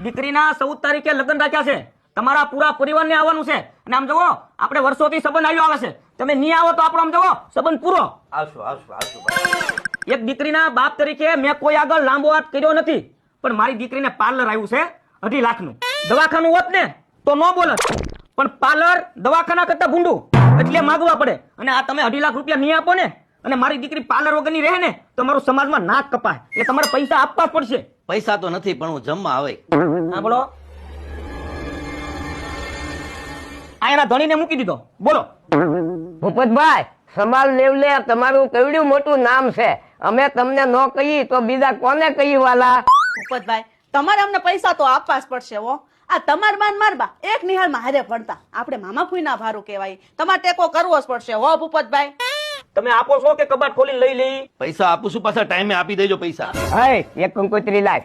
દીકરીના 14 તારીખે લગ્ન રાખ્યા છે. તમારા પૂરા પરિવારને આવવાનું છે. અને આમ જુઓ, આપણે વર્ષોથી સંબંધ આવ્યો આવે છે. તમે નહીં આવો તો આપણો આમ જુઓ સંબંધ પૂરો. એક દીકરીના બાપ તરીકે મેં કોઈ આગળ લાંબો હાથ કર્યો નથી, પણ મારી દીકરીને પાર્લર આવ્યું છે 2.5 લાખનું. દવાખાનું હોત ને તો ન બોલત, પણ પાર્લર દવાખાના કરતા ભૂંડું, એટલે માગવા પડે. અને આ તમે 2.5 લાખ રૂપિયા નહીં આપો ને, અને મારી દીકરી પાર્લર વગરની રહે ને, તો મારું સમાજમાં નાક કપાય. એટલે તમારે પૈસા આપવા પડશે. પૈસા તો નથી, પણ હું જમવા આવે. હા બોલો. આ એના ધણીને મૂકી દીધો. બોલો. ભૂપતભાઈ, સમાલ લેવલે તમારું કેવડું મોટું નામ છે. અમે તમને ન કહી તો બીજા કોને કહી વાલા? ભૂપતભાઈ, તમારે અમને પૈસા તો આપવા જ પડશે હો. આ તમાર બાન મારબા એક નિહાળમાં હારે ભણતા, આપણે મામા ફૂઈના ભારું કહેવાય. તમારે ટેકો કરવો જ પડશે હો ભૂપતભાઈ. તમે આપો છો કે કબાટ ખોલીને લઈ લઈ? પૈસા આપું છું, પાછા ટાઈમે આપી દેજો પૈસા. હે, એક કંકોત્રી લાય.